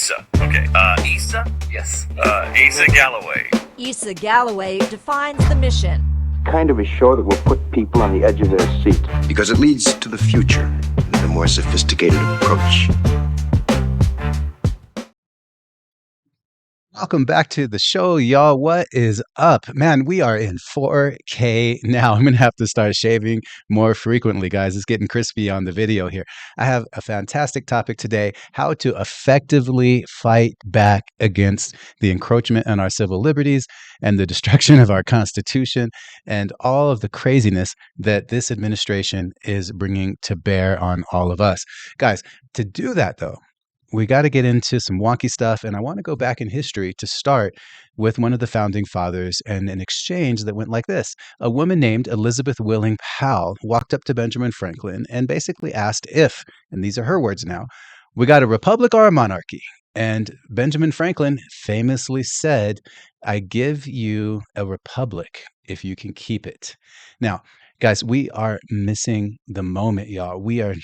Issa. Okay, Issa? Yes. Asa Galloway. Issa Galloway defines the mission. Kind of a show that will put people on the edge of their seat. Because it leads to the future with a more sophisticated approach. Welcome back to the show, y'all. What is up? Man, we are in 4K now. I'm going to have to start shaving more frequently, guys. It's getting crispy on the video here. I have a fantastic topic today, how to effectively fight back against the encroachment on our civil liberties and the destruction of our Constitution and all of the craziness that this administration is bringing to bear on all of us. Guys, to do that, though, we got to get into some wonky stuff, and I want to go back in history to start with one of the founding fathers and an exchange that went like this. A woman named Elizabeth Willing Powell walked up to Benjamin Franklin and basically asked if, and these are her words now, we got a republic or a monarchy? And Benjamin Franklin famously said, I give you a republic if you can keep it. Now, guys, we are missing the moment, y'all. We are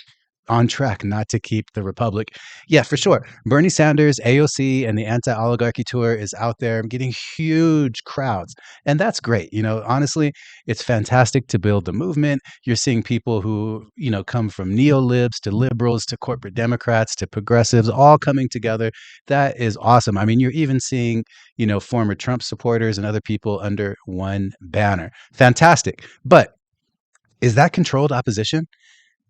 on track not to keep the republic. Yeah, for sure. Bernie Sanders, AOC, and the anti-oligarchy tour is out there getting huge crowds. And that's great. You know, honestly, it's fantastic to build the movement. You're seeing people who, you know, come from neolibs to liberals to corporate Democrats to progressives all coming together. That is awesome. I mean, you're even seeing, you know, former Trump supporters and other people under one banner. Fantastic. But is that controlled opposition?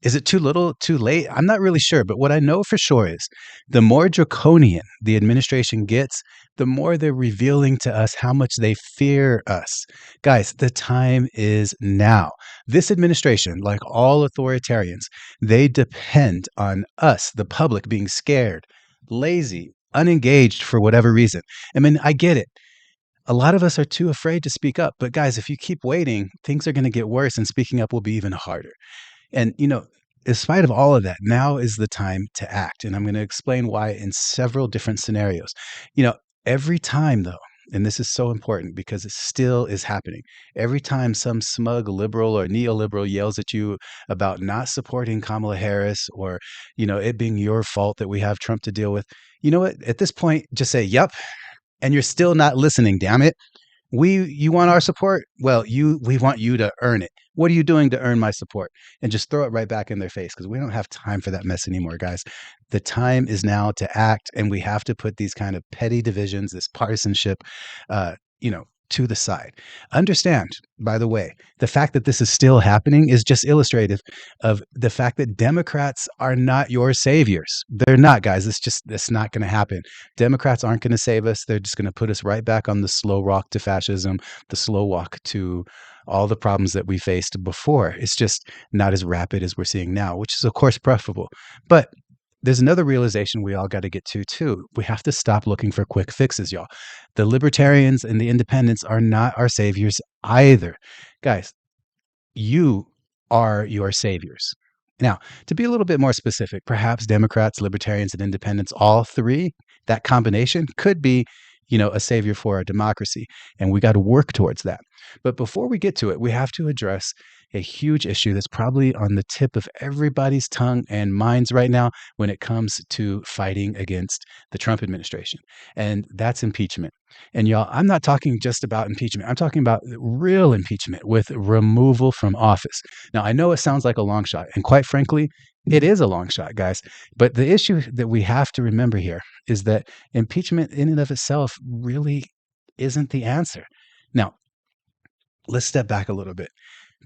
Is it too little, too late? I'm not really sure, but what I know for sure is the more draconian the administration gets, the more they're revealing to us how much they fear us. Guys, the time is now. This administration, like all authoritarians, they depend on us, the public, being scared, lazy, unengaged for whatever reason. I mean, I get it. A lot of us are too afraid to speak up, but guys, if you keep waiting, things are going to get worse and speaking up will be even harder. And, you know, in spite of all of that, now is the time to act. And I'm going to explain why in several different scenarios. You know, every time, though, and this is so important because it still is happening, every time some smug liberal or neoliberal yells at you about not supporting Kamala Harris or, you know, it being your fault that we have Trump to deal with, you know what? At this point, just say, yep. And you're still not listening, damn it. You want our support? Well, we want you to earn it. What are you doing to earn my support? And just throw it right back in their face because we don't have time for that mess anymore, guys. The time is now to act, and we have to put these kind of petty divisions, this partisanship, you know, to the side. Understand, by the way, the fact that this is still happening is just illustrative of the fact that Democrats are not your saviors. They're not, guys. It's not going to happen. Democrats aren't going to save us. They're just going to put us right back on the slow walk to fascism, the slow walk to all the problems that we faced before. It's just not as rapid as we're seeing now, which is, of course, preferable. But there's another realization we all got to get to, too. We have to stop looking for quick fixes, y'all. The libertarians and the independents are not our saviors either. Guys, you are your saviors. Now, to be a little bit more specific, perhaps Democrats, libertarians, and independents, all three, that combination could be, you know, a savior for our democracy. And we got to work towards that. But before we get to it, we have to address a huge issue that's probably on the tip of everybody's tongue and minds right now when it comes to fighting against the Trump administration. And that's impeachment. And y'all, I'm not talking just about impeachment. I'm talking about real impeachment with removal from office. Now, I know it sounds like a long shot. And quite frankly, it is a long shot, guys. But the issue that we have to remember here is that impeachment in and of itself really isn't the answer. Now, let's step back a little bit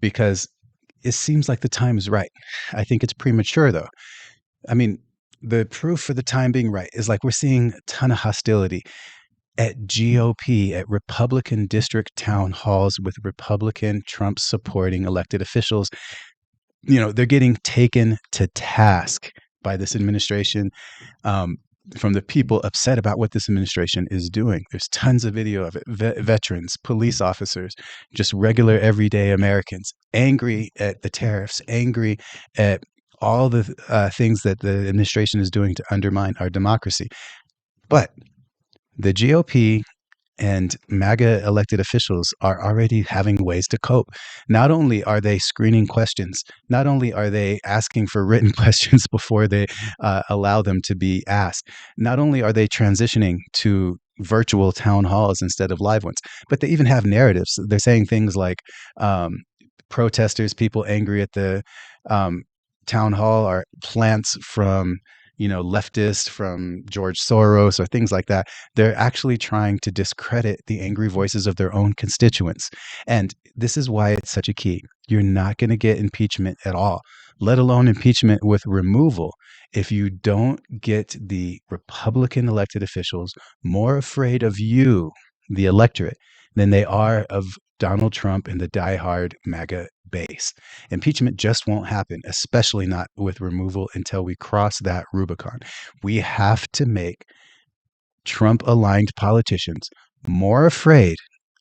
because it seems like the time is right. I think it's premature, though. I mean, the proof for the time being right is like we're seeing a ton of hostility at GOP, at Republican district town halls with Republican Trump supporting elected officials. You know, they're getting taken to task by this administration. From the people upset about what this administration is doing. There's tons of video of it. Veterans, police officers, just regular everyday Americans, angry at the tariffs, angry at all the things that the administration is doing to undermine our democracy. But the GOP And MAGA elected officials are already having ways to cope. Not only are they screening questions, not only are they asking for written questions before they allow them to be asked, not only are they transitioning to virtual town halls instead of live ones, but they even have narratives. They're saying things like um, protesters, people angry at the um, town hall are plants from leftists, from George Soros or things like that. They're actually trying to discredit the angry voices of their own constituents. And this is why it's such a key. You're not going to get impeachment at all, let alone impeachment with removal, if you don't get the Republican elected officials more afraid of you, the electorate, than they are of Donald Trump and the diehard MAGA base. Impeachment just won't happen, especially not with removal until we cross that Rubicon. We have to make Trump aligned politicians more afraid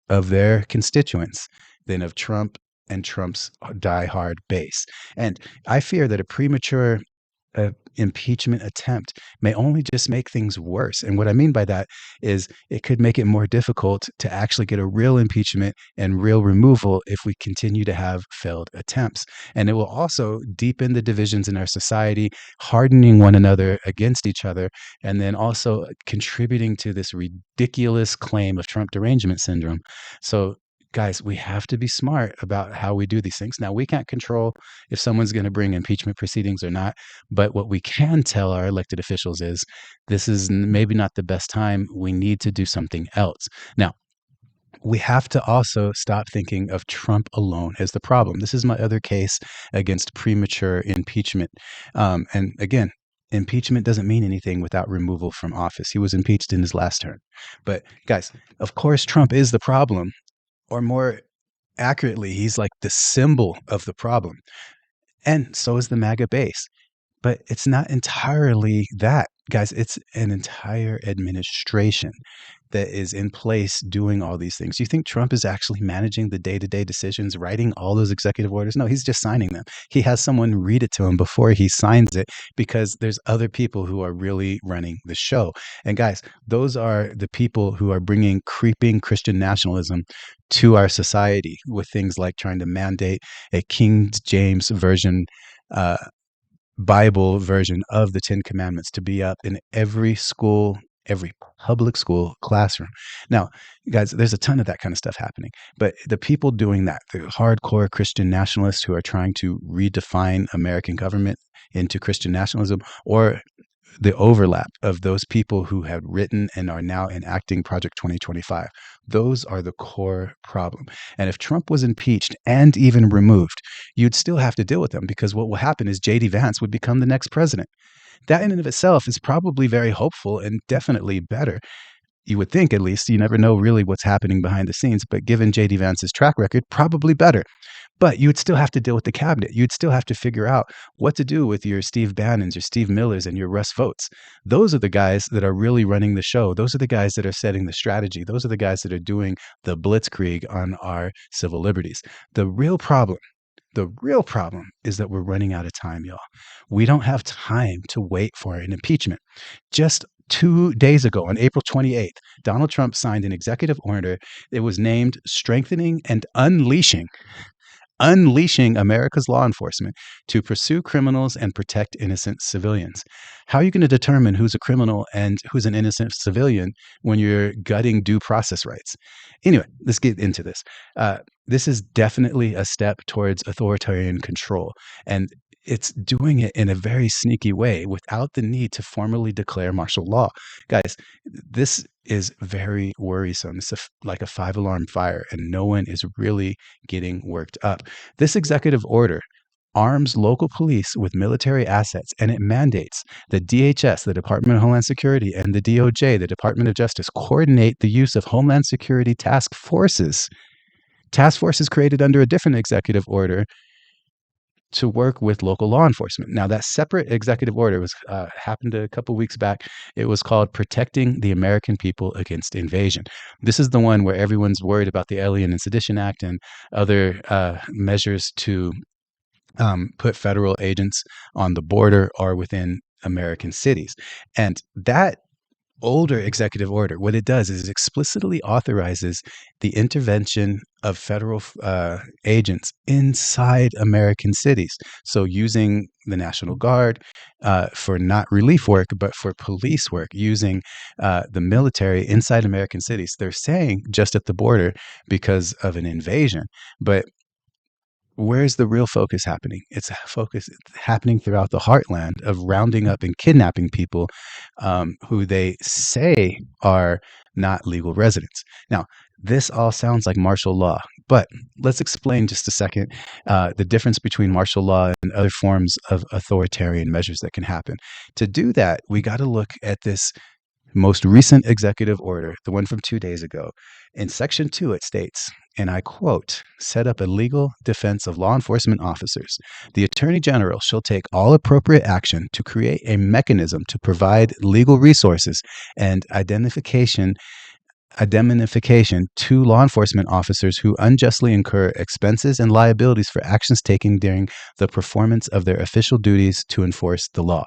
of their constituents than of Trump and Trump's diehard base. And I fear that a premature impeachment attempt may only just make things worse. And what I mean by that is it could make it more difficult to actually get a real impeachment and real removal if we continue to have failed attempts. And it will also deepen the divisions in our society, hardening one another against each other, and then also contributing to this ridiculous claim of Trump derangement syndrome. So guys, we have to be smart about how we do these things. Now, we can't control if someone's going to bring impeachment proceedings or not. But what we can tell our elected officials is this is maybe not the best time. We need to do something else. Now, we have to also stop thinking of Trump alone as the problem. This is my other case against premature impeachment. And again, impeachment doesn't mean anything without removal from office. He was impeached in his last term. But guys, of course, Trump is the problem, or more accurately, he's like the symbol of the problem. And so is the MAGA base. But it's not entirely that, guys. It's an entire administration that is in place doing all these things. You think Trump is actually managing the day-to-day decisions, writing all those executive orders? No, he's just signing them. He has someone read it to him before he signs it because there's other people who are really running the show. And guys, those are the people who are bringing creeping Christian nationalism to our society with things like trying to mandate a King James version Bible version of the Ten Commandments to be up in every school, every public school classroom. Now, guys, there's a ton of that kind of stuff happening. But the people doing that, the hardcore Christian nationalists who are trying to redefine American government into Christian nationalism, or the overlap of those people who have written and are now enacting Project 2025. Those are the core problem. And if Trump was impeached and even removed, you'd still have to deal with them, because what will happen is J.D. Vance would become the next president. That in and of itself is probably very hopeful and definitely better. You would think, at least. You never know really what's happening behind the scenes, but given J.D. Vance's track record, probably better. But you would still have to deal with the cabinet. You'd still have to figure out what to do with your Steve Bannons, your Steve Millers, and your Russ Votes. Those are the guys that are really running the show. Those are the guys that are setting the strategy. Those are the guys that are doing the blitzkrieg on our civil liberties. The real problem is that we're running out of time, y'all. We don't have time to wait for an impeachment. Just 2 days ago, on April 28th, Donald Trump signed an executive order. It was named Strengthening and Unleashing America's law enforcement to pursue criminals and protect innocent civilians. How are you going to determine who's a criminal and who's an innocent civilian when you're gutting due process rights? Anyway, let's get into this. This is definitely a step towards authoritarian control, and it's doing it in a very sneaky way without the need to formally declare martial law. Guys, this is very worrisome. It's like a 5-alarm fire, and no one is really getting worked up. This executive order arms local police with military assets, and it mandates that DHS, the Department of Homeland Security, and the DOJ, the Department of Justice, coordinate the use of Homeland Security task forces created under a different executive order to work with local law enforcement. Now, that separate executive order was happened a couple weeks back. It was called Protecting the American People Against Invasion. This is the one where everyone's worried about the Alien and Sedition Act and other measures to put federal agents on the border or within American cities. And that older executive order, what it does is it explicitly authorizes the intervention of federal agents inside American cities. So using the National Guard for not relief work, but for police work, using the military inside American cities. They're saying just at the border because of an invasion, but where's the real focus happening? It's happening throughout the heartland of rounding up and kidnapping people who they say are not legal residents. Now, this all sounds like martial law, but let's explain just a second the difference between martial law and other forms of authoritarian measures that can happen. To do that, we got to look at this most recent executive order, the one from 2 days ago. In Section 2, it states, and I quote, set up a legal defense of law enforcement officers. The Attorney General shall take all appropriate action to create a mechanism to provide legal resources and indemnification to law enforcement officers who unjustly incur expenses and liabilities for actions taken during the performance of their official duties to enforce the law.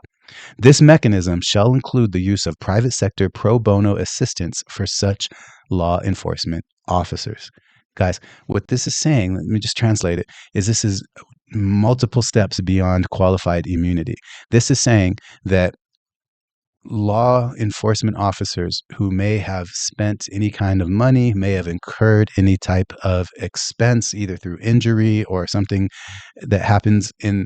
This mechanism shall include the use of private sector pro bono assistance for such law enforcement officers. Guys, what this is saying, let me just translate it, is this is multiple steps beyond qualified immunity. This is saying that law enforcement officers who may have spent any kind of money, may have incurred any type of expense, either through injury or something that happens in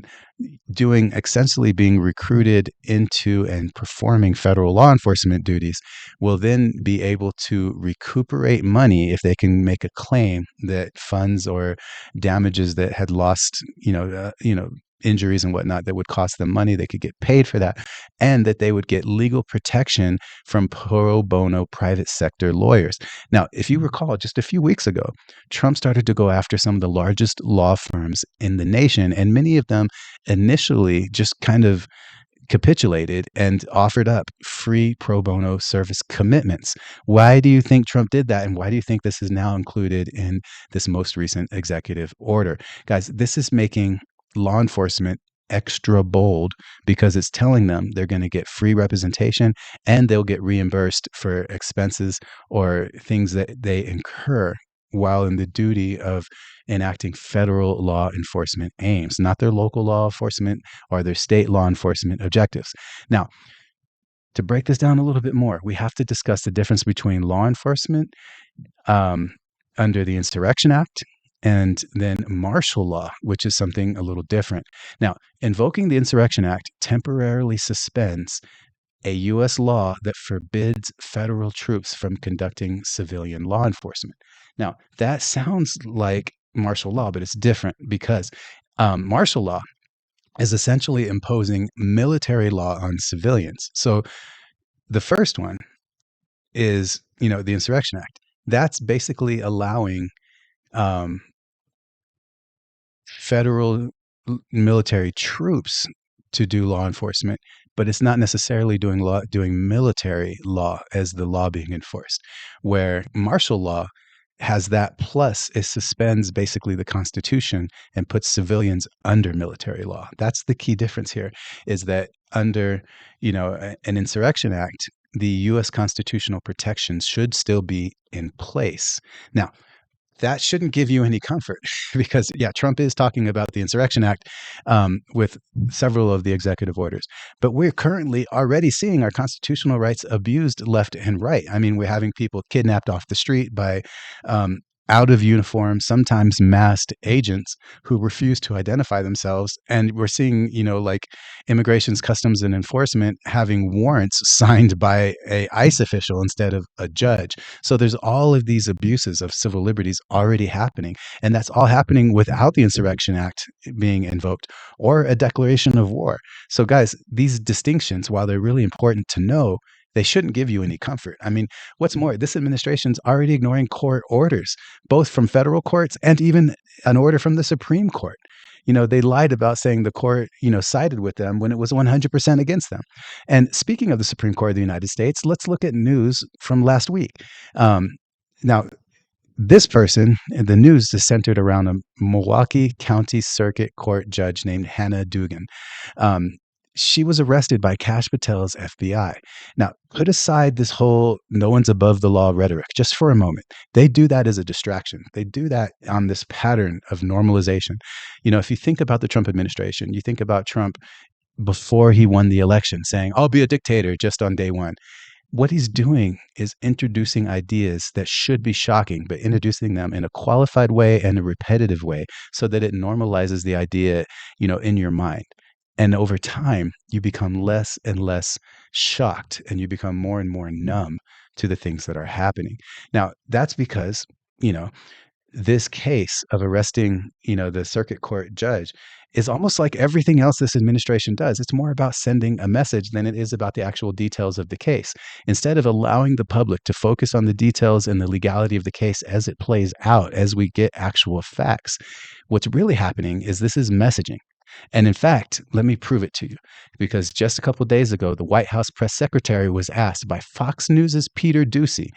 doing, essentially being recruited into and performing federal law enforcement duties, will then be able to recuperate money if they can make a claim that funds or damages that had lost, injuries and whatnot that would cost them money, they could get paid for that, and that they would get legal protection from pro bono private sector lawyers. Now, if you recall, just a few weeks ago, Trump started to go after some of the largest law firms in the nation, and many of them initially just kind of capitulated and offered up free pro bono service commitments. Why do you think Trump did that? And why do you think this is now included in this most recent executive order? Guys, this is making law enforcement extra bold because it's telling them they're going to get free representation and they'll get reimbursed for expenses or things that they incur while in the duty of enacting federal law enforcement aims, not their local law enforcement or their state law enforcement objectives. Now, to break this down a little bit more, we have to discuss the difference between law enforcement under the Insurrection Act and then martial law, which is something a little different. Now, invoking the Insurrection Act temporarily suspends a U.S. law that forbids federal troops from conducting civilian law enforcement. Now, that sounds like martial law, but it's different because martial law is essentially imposing military law on civilians. So the first one is, the Insurrection Act. That's basically allowing federal military troops to do law enforcement, but it's not necessarily doing military law as the law being enforced. Where martial law has that, plus it suspends basically the Constitution and puts civilians under military law. That's the key difference here, is that under, an Insurrection Act, the U.S. constitutional protections should still be in place. Now, that shouldn't give you any comfort because, Trump is talking about the Insurrection Act with several of the executive orders. But we're currently already seeing our constitutional rights abused left and right. I mean, we're having people kidnapped off the street by out of uniform, sometimes masked agents who refuse to identify themselves. And we're seeing, like Immigration's Customs and Enforcement having warrants signed by a ICE official instead of a judge. So there's all of these abuses of civil liberties already happening. And that's all happening without the Insurrection Act being invoked or a declaration of war. So guys, these distinctions, while they're really important to know, they shouldn't give you any comfort. I mean, what's more, this administration's already ignoring court orders, both from federal courts and even an order from the Supreme Court. They lied about saying the court, sided with them when it was 100% against them. And speaking of the Supreme Court of the United States, let's look at news from last week. Now, this person, the news is centered around a Milwaukee County Circuit Court judge named Hannah Dugan. she was arrested by Kash Patel's FBI. Now, put aside this whole no one's above the law rhetoric just for a moment. They do that as a distraction. They do that on this pattern of normalization. If you think about the Trump administration, you think about Trump before he won the election saying, I'll be a dictator just on day one. What he's doing is introducing ideas that should be shocking, but introducing them in a qualified way and a repetitive way so that it normalizes the idea, in your mind. And over time, you become less and less shocked and you become more and more numb to the things that are happening. Now, that's because, this case of arresting, the circuit court judge is almost like everything else this administration does. It's more about sending a message than it is about the actual details of the case. Instead of allowing the public to focus on the details and the legality of the case as it plays out, as we get actual facts, what's really happening is this is messaging. And in fact, let me prove it to you, because just a couple of days ago, the White House press secretary was asked by Fox News's Peter Doocy,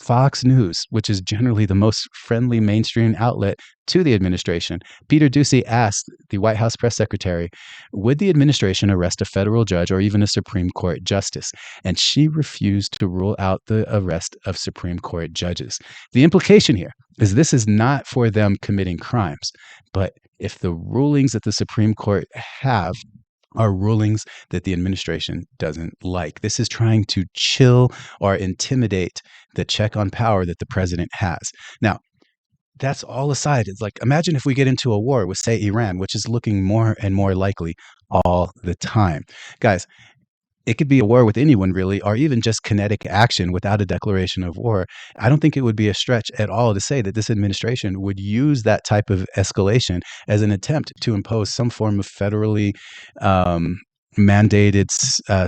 Fox News, which is generally the most friendly mainstream outlet to the administration. Peter Doocy asked the White House press secretary, would the administration arrest a federal judge or even a Supreme Court justice? And she refused to rule out the arrest of Supreme Court judges. The implication here is this is not for them committing crimes, but if the rulings that the Supreme Court have are rulings that the administration doesn't like. This is trying to chill or intimidate the check on power that the president has. Now, that's all aside. It's like, imagine if we get into a war with, say, Iran, which is looking more and more likely all the time. Guys, it could be a war with anyone, really, or even just kinetic action without a declaration of war. I don't think it would be a stretch at all to say that this administration would use that type of escalation as an attempt to impose some form of federally mandated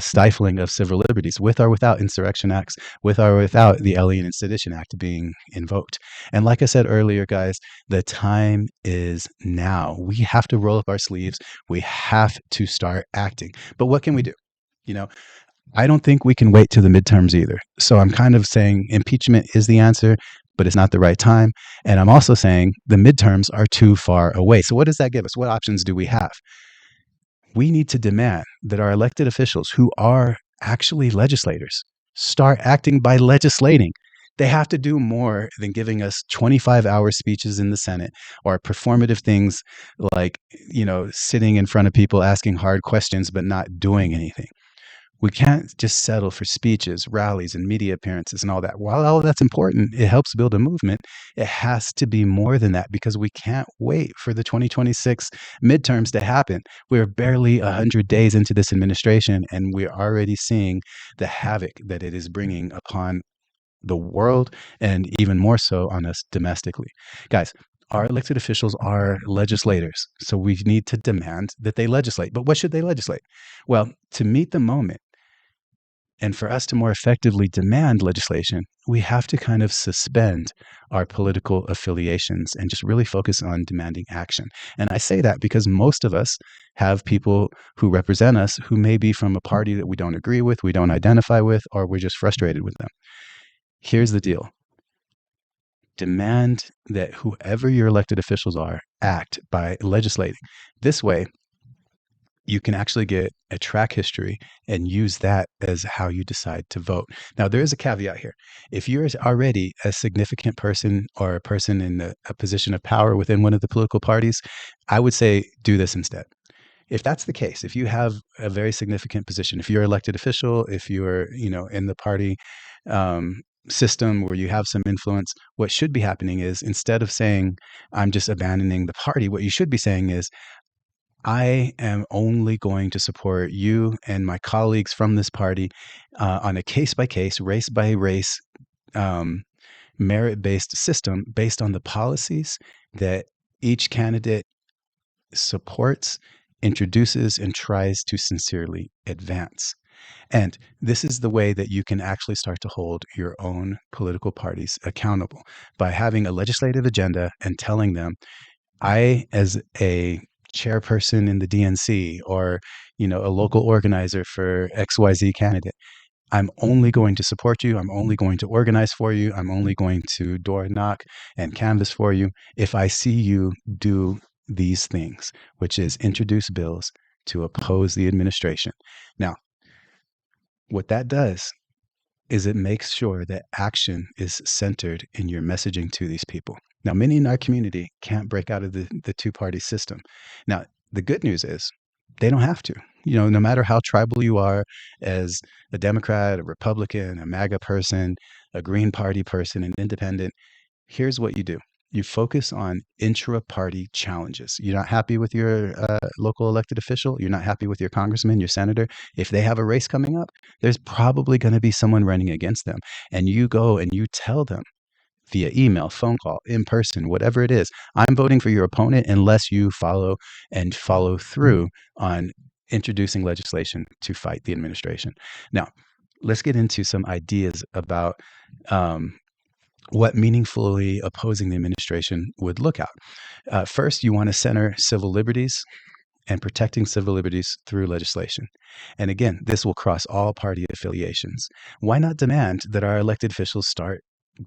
stifling of civil liberties, with or without insurrection acts, with or without the Alien and Sedition Act being invoked. And like I said earlier, guys, the time is now. We have to roll up our sleeves. We have to start acting. But what can we do? I don't think we can wait till the midterms either. So I'm kind of saying impeachment is the answer, but it's not the right time. And I'm also saying the midterms are too far away. So what does that give us? What options do we have? We need to demand that our elected officials, who are actually legislators, start acting by legislating. They have to do more than giving us 25-hour speeches in the Senate or performative things like, sitting in front of people asking hard questions but not doing anything. We can't just settle for speeches, rallies, and media appearances and all that. While all that's important, it helps build a movement. It has to be more than that because we can't wait for the 2026 midterms to happen. We're barely 100 days into this administration, and we're already seeing the havoc that it is bringing upon the world and even more so on us domestically. Guys, our elected officials are legislators, so we need to demand that they legislate. But what should they legislate? Well, to meet the moment, and for us to more effectively demand legislation, we have to kind of suspend our political affiliations and just really focus on demanding action. And I say that because most of us have people who represent us who may be from a party that we don't agree with, we don't identify with, or we're just frustrated with them. Here's the deal. Demand that whoever your elected officials are act by legislating. This way, you can actually get a track history and use that as how you decide to vote. Now, there is a caveat here. If you're already a significant person or a person in a position of power within one of the political parties, I would say do this instead. If that's the case, if you have a very significant position, if you're an elected official, if you're, in the party system where you have some influence, what should be happening is instead of saying, I'm just abandoning the party, what you should be saying is, I am only going to support you and my colleagues from this party on a case-by-case, race-by-race, merit-based system based on the policies that each candidate supports, introduces, and tries to sincerely advance. And this is the way that you can actually start to hold your own political parties accountable, by having a legislative agenda and telling them, I, as a chairperson in the DNC or, a local organizer for XYZ candidate, I'm only going to support you. I'm only going to organize for you. I'm only going to door knock and canvass for you if I see you do these things, which is introduce bills, to oppose the administration. Now, what that does is it makes sure that action is centered in your messaging to these people. Now, many in our community can't break out of the two-party system. Now, the good news is they don't have to. No matter how tribal you are as a Democrat, a Republican, a MAGA person, a Green Party person, an independent, here's what you do. You focus on intra-party challenges. You're not happy with your local elected official. You're not happy with your congressman, your senator. If they have a race coming up, there's probably going to be someone running against them. And you go and you tell them via email, phone call, in person, whatever it is, I'm voting for your opponent unless you follow through on introducing legislation to fight the administration. Now, let's get into some ideas about what meaningfully opposing the administration would look out. First, you want to center civil liberties and protecting civil liberties through legislation. And again, this will cross all party affiliations. Why not demand that our elected officials start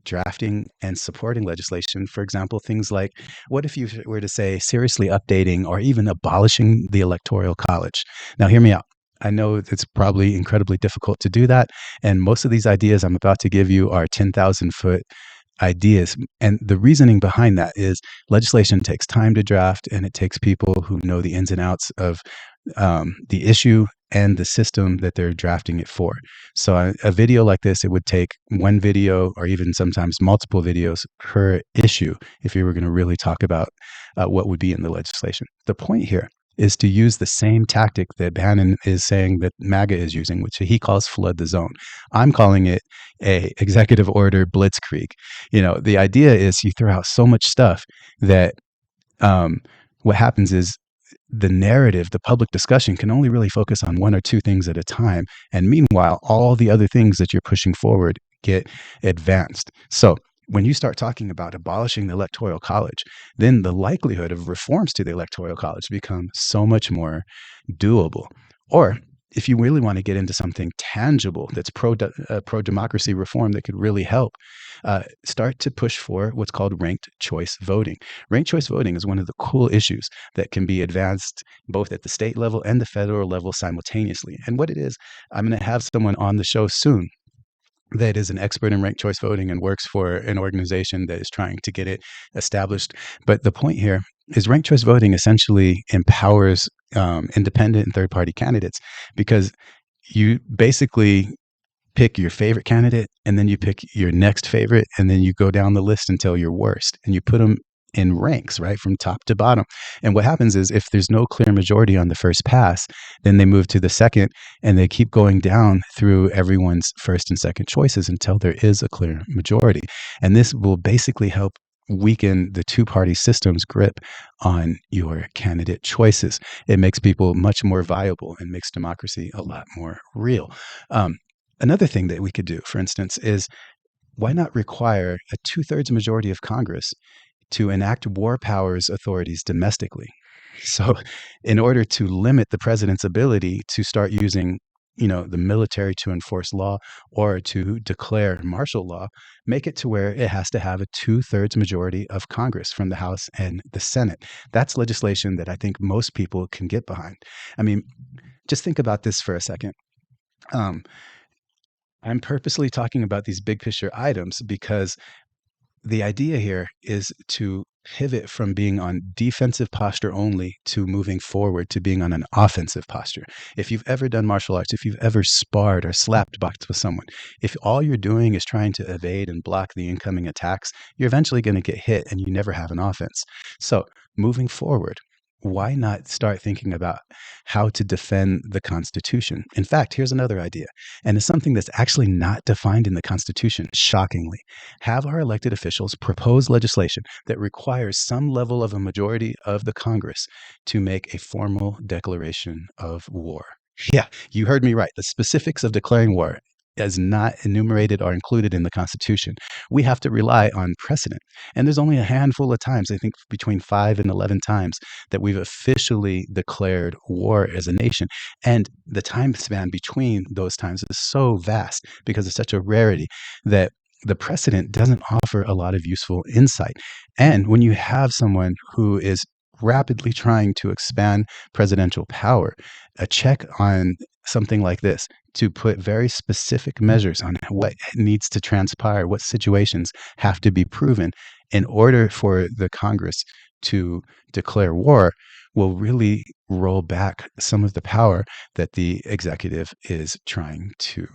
drafting and supporting legislation? For example, things like, what if you were to say seriously updating or even abolishing the Electoral College? Now, hear me out. I know it's probably incredibly difficult to do that. And most of these ideas I'm about to give you are 10,000-foot ideas. And the reasoning behind that is legislation takes time to draft, and it takes people who know the ins and outs of the issue and the system that they're drafting it for. So a video like this, it would take one video or even sometimes multiple videos per issue if you were going to really talk about what would be in the legislation. The point here is to use the same tactic that Bannon is saying that MAGA is using, which he calls flood the zone. I'm calling it a executive order blitzkrieg. The idea is you throw out so much stuff that what happens is the narrative, the public discussion can only really focus on one or two things at a time. And meanwhile, all the other things that you're pushing forward get advanced. So when you start talking about abolishing the Electoral College, then the likelihood of reforms to the Electoral College become so much more doable. Or if you really want to get into something tangible that's pro-democracy reform that could really help, start to push for what's called ranked choice voting. Ranked choice voting is one of the cool issues that can be advanced both at the state level and the federal level simultaneously. And what it is, I'm going to have someone on the show soon that is an expert in ranked choice voting and works for an organization that is trying to get it established. But the point here is ranked choice voting essentially empowers independent and third-party candidates, because you basically pick your favorite candidate and then you pick your next favorite and then you go down the list until your worst, and you put them in ranks, right, from top to bottom. And what happens is if there's no clear majority on the first pass, then they move to the second and they keep going down through everyone's first and second choices until there is a clear majority. And this will basically help weaken the two-party system's grip on your candidate choices. It makes people much more viable and makes democracy a lot more real. Another thing that we could do, for instance, is why not require a 2/3 majority of Congress to enact war powers authorities domestically? So in order to limit the president's ability to start using the military to enforce law or to declare martial law, make it to where it has to have a 2/3 majority of Congress from the House and the Senate. That's legislation that I think most people can get behind. I mean, just think about this for a second. I'm purposely talking about these big picture items because the idea here is to pivot from being on defensive posture only to moving forward to being on an offensive posture. If you've ever done martial arts, if you've ever sparred or slapped boxed with someone, if all you're doing is trying to evade and block the incoming attacks, you're eventually going to get hit and you never have an offense. So moving forward, why not start thinking about how to defend the Constitution? In fact, here's another idea, and it's something that's actually not defined in the Constitution, shockingly. Have our elected officials propose legislation that requires some level of a majority of the Congress to make a formal declaration of war. Yeah, you heard me right. The specifics of declaring war is not enumerated or included in the Constitution. We have to rely on precedent. And there's only a handful of times, I think between 5 and 11 times, that we've officially declared war as a nation. And the time span between those times is so vast because it's such a rarity that the precedent doesn't offer a lot of useful insight. And when you have someone who is rapidly trying to expand presidential power, a check on something like this to put very specific measures on what needs to transpire, what situations have to be proven in order for the Congress to declare war, will really roll back some of the power that the executive is trying to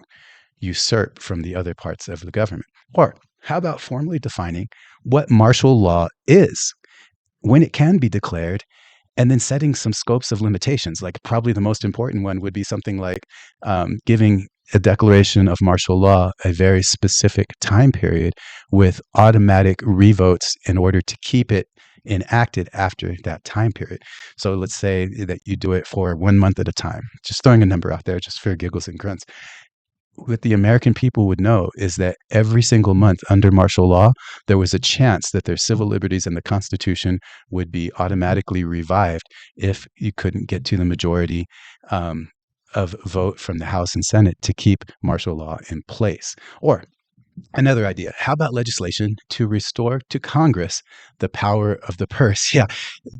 usurp from the other parts of the government. Or how about formally defining what martial law is, when it can be declared, and then setting some scopes of limitations? Like, probably the most important one would be something like giving a declaration of martial law a very specific time period with automatic revotes in order to keep it enacted after that time period. So let's say that you do it for 1 month at a time, just throwing a number out there just for giggles and grunts. What the American people would know is that every single month under martial law, there was a chance that their civil liberties and the Constitution would be automatically revived if you couldn't get to the majority of vote from the House and Senate to keep martial law in place. Or another idea, how about legislation to restore to Congress the power of the purse? Yeah,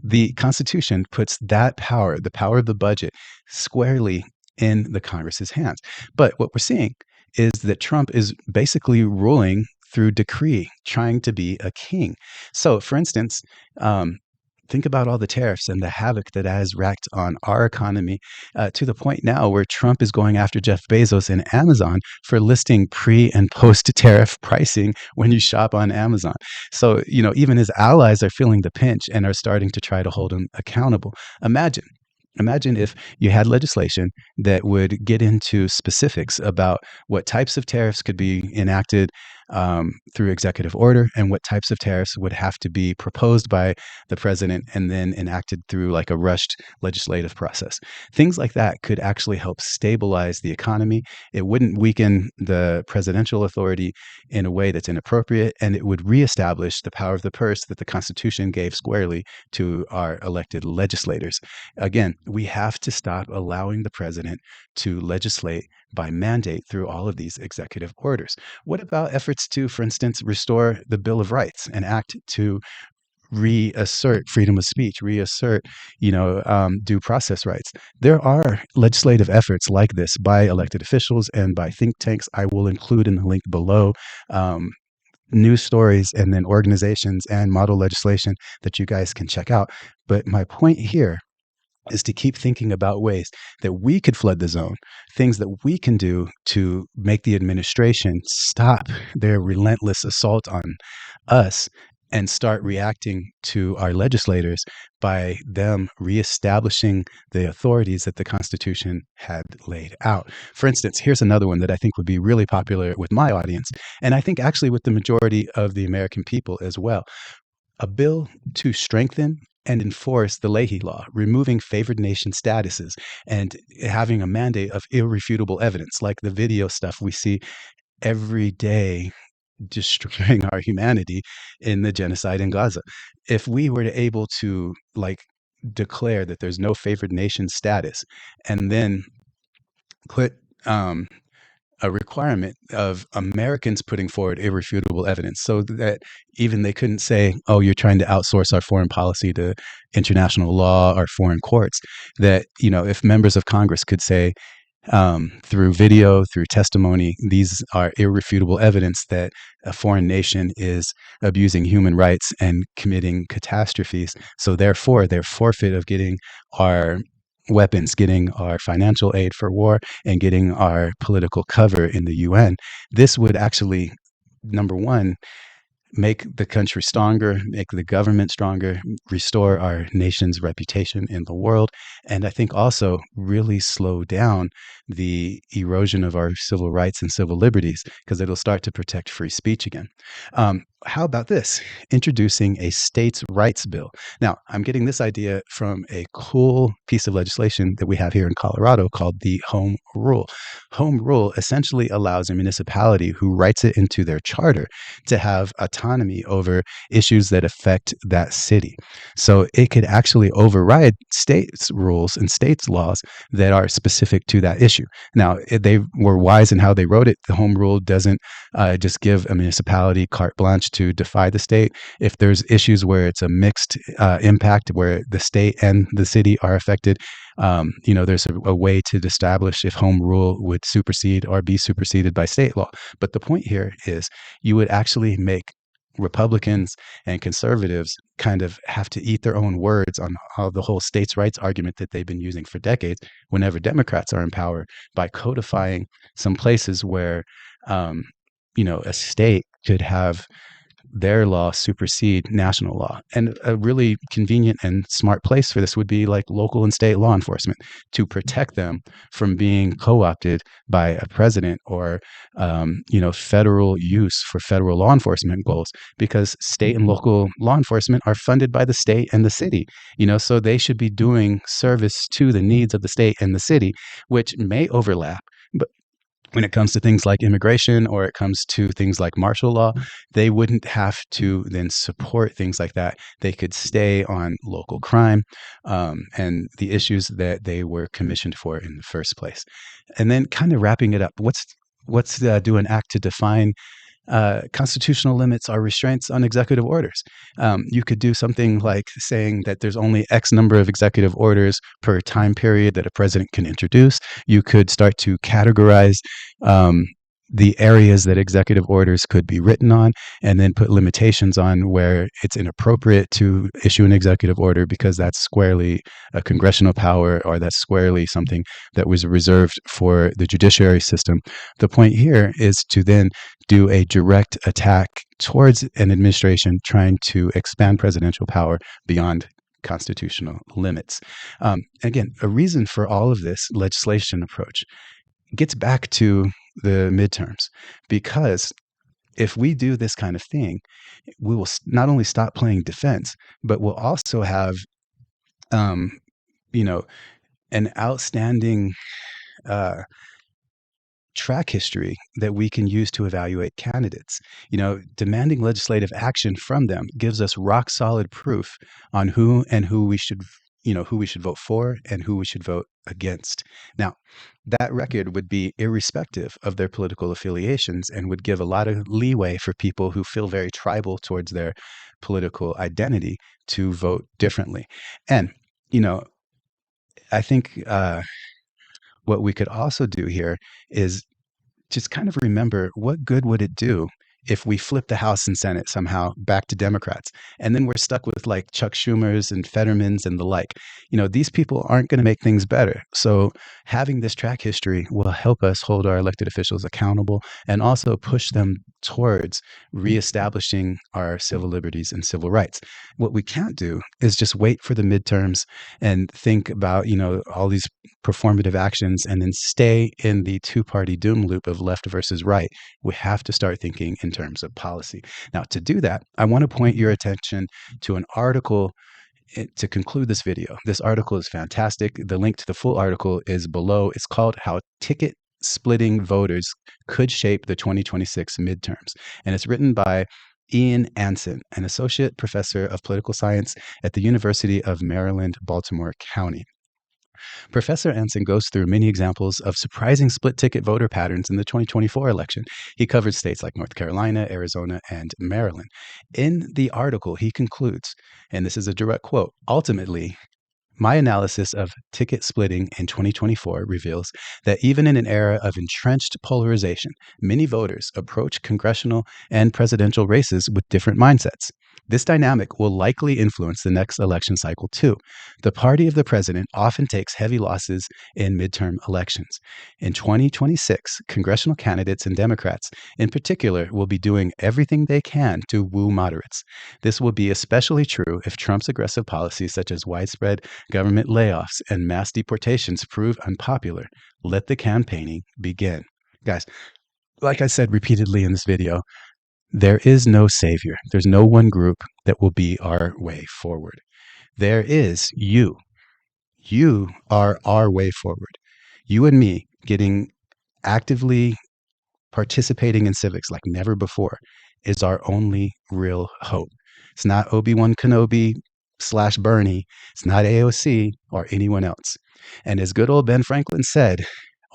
the Constitution puts that power, the power of the budget, squarely in the Congress's hands. But what we're seeing is that Trump is basically ruling through decree, trying to be a king. So, for instance, think about all the tariffs and the havoc that has wreaked on our economy, to the point now where Trump is going after Jeff Bezos and Amazon for listing pre and post tariff pricing when you shop on Amazon. So, even his allies are feeling the pinch and are starting to try to hold him accountable. Imagine if you had legislation that would get into specifics about what types of tariffs could be enacted through executive order and what types of tariffs would have to be proposed by the president and then enacted through like a rushed legislative process. Things like that could actually help stabilize the economy. It wouldn't weaken the presidential authority in a way that's inappropriate, and it would reestablish the power of the purse that the Constitution gave squarely to our elected legislators. Again, we have to stop allowing the president to legislate by mandate through all of these executive orders. What about efforts to, for instance, restore the Bill of Rights, an act to reassert freedom of speech, reassert, due process rights? There are legislative efforts like this by elected officials and by think tanks. I will include in the link below news stories and then organizations and model legislation that you guys can check out. But my point here is to keep thinking about ways that we could flood the zone, things that we can do to make the administration stop their relentless assault on us and start reacting to our legislators by them reestablishing the authorities that the Constitution had laid out. For instance, here's another one that I think would be really popular with my audience, and I think actually with the majority of the American people as well. A bill to strengthen and enforce the Leahy Law, removing favored nation statuses and having a mandate of irrefutable evidence, like the video stuff we see every day destroying our humanity in the genocide in Gaza. If we were able to declare that there's no favored nation status and then put a requirement of Americans putting forward irrefutable evidence so that even they couldn't say, oh, you're trying to outsource our foreign policy to international law or foreign courts, that, if members of Congress could say through video, through testimony, these are irrefutable evidence that a foreign nation is abusing human rights and committing catastrophes. So therefore, their forfeit of getting our weapons, getting our financial aid for war, and getting our political cover in the UN, this would actually, number one, make the country stronger, make the government stronger, restore our nation's reputation in the world, and I think also really slow down the erosion of our civil rights and civil liberties, because it'll start to protect free speech again. How about this? Introducing a states' rights bill. Now, I'm getting this idea from a cool piece of legislation that we have here in Colorado called the Home Rule. Home Rule essentially allows a municipality who writes it into their charter to have autonomy over issues that affect that city. So it could actually override states' rules and states' laws that are specific to that issue. Now, they were wise in how they wrote it. The Home Rule doesn't just give a municipality carte blanche to defy the state. If there's issues where it's a mixed impact, where the state and the city are affected, there's a way to establish if home rule would supersede or be superseded by state law. But the point here is you would actually make Republicans and conservatives kind of have to eat their own words on how the whole states' rights argument that they've been using for decades whenever Democrats are in power by codifying some places where, a state could have their law supersede national law. And a really convenient and smart place for this would be like local and state law enforcement to protect them from being co-opted by a president or, federal use for federal law enforcement goals, because state and local law enforcement are funded by the state and the city, so they should be doing service to the needs of the state and the city, which may overlap. But when it comes to things like immigration or it comes to things like martial law, they wouldn't have to then support things like that. They could stay on local crime and the issues that they were commissioned for in the first place. And then kind of wrapping it up, what's do an act to define constitutional limits or restraints on executive orders? You could do something like saying that there's only X number of executive orders per time period that a president can introduce. You could start to categorize the areas that executive orders could be written on, and then put limitations on where it's inappropriate to issue an executive order because that's squarely a congressional power or that's squarely something that was reserved for the judiciary system. The point here is to then do a direct attack towards an administration trying to expand presidential power beyond constitutional limits. Again, a reason for all of this legislation approach gets back to the midterms, because if we do this kind of thing, we will not only stop playing defense, but we'll also have, an outstanding track history that we can use to evaluate candidates. Demanding legislative action from them gives us rock solid proof on who we should vote for and who we should vote against. Now, that record would be irrespective of their political affiliations and would give a lot of leeway for people who feel very tribal towards their political identity to vote differently. And, I think what we could also do here is just kind of remember, what good would it do if we flip the House and Senate somehow back to Democrats, and then we're stuck with like Chuck Schumers and Fettermans and the like? These people aren't going to make things better. So having this track history will help us hold our elected officials accountable and also push them towards reestablishing our civil liberties and civil rights. What we can't do is just wait for the midterms and think about, all these performative actions and then stay in the two-party doom loop of left versus right. We have to start thinking in terms of policy. Now, to do that, I want to point your attention to an article to conclude this video. This article is fantastic. The link to the full article is below. It's called How Ticket Splitting Voters Could Shape the 2026 Midterms. And it's written by Ian Anson, an associate professor of political science at the University of Maryland, Baltimore County. Professor Anson goes through many examples of surprising split-ticket voter patterns in the 2024 election. He covers states like North Carolina, Arizona, and Maryland. In the article, he concludes, and this is a direct quote, "Ultimately, my analysis of ticket splitting in 2024 reveals that even in an era of entrenched polarization, many voters approach congressional and presidential races with different mindsets. This dynamic will likely influence the next election cycle too. The party of the president often takes heavy losses in midterm elections. In 2026, congressional candidates and Democrats in particular will be doing everything they can to woo moderates. This will be especially true if Trump's aggressive policies such as widespread government layoffs and mass deportations prove unpopular. Let the campaigning begin." Guys, like I said repeatedly in this video, there is no savior. There's no one group that will be our way forward. There is you. You are our way forward. You and me getting actively participating in civics like never before is our only real hope. It's not Obi-Wan Kenobi / Bernie. It's not AOC or anyone else. And as good old Ben Franklin said,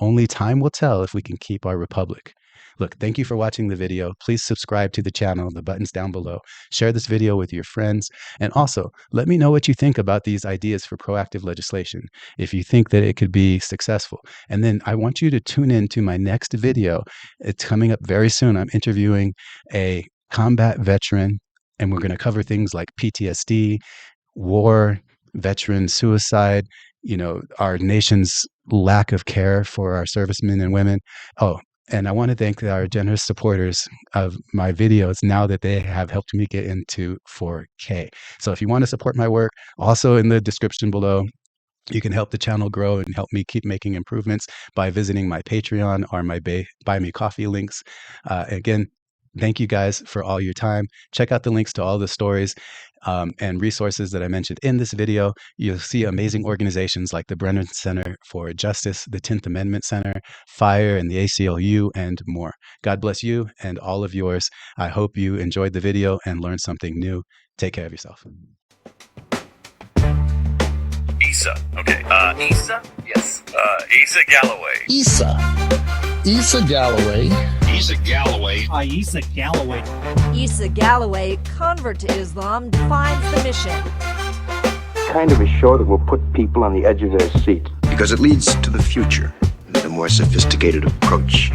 Only time will tell if we can keep our republic. Look, thank you for watching the video. Please subscribe to the channel. The button's down below. Share this video with your friends. And also, let me know what you think about these ideas for proactive legislation, if you think that it could be successful. And then I want you to tune in to my next video. It's coming up very soon. I'm interviewing a combat veteran, and we're going to cover things like PTSD, war, veteran suicide, our nation's lack of care for our servicemen and women. Oh, and I want to thank our generous supporters of my videos now that they have helped me get into 4K. So if you want to support my work, also in the description below, you can help the channel grow and help me keep making improvements by visiting my Patreon or my Buy Me Coffee links. Again, thank you guys for all your time. Check out the links to all the stories and resources that I mentioned in this video. You'll see amazing organizations like the Brennan Center for Justice, the 10th Amendment Center, FIRE, and the ACLU, and more. God bless you and all of yours. I hope you enjoyed the video and learned something new. Take care of yourself. Issa. Okay. Issa? Yes. Issa Galloway. Issa Galloway. Issa Galloway. Issa Galloway. Issa Galloway, convert to Islam, defines the mission. Kind of a show that will put people on the edge of their seat. Because it leads to the future, the more sophisticated approach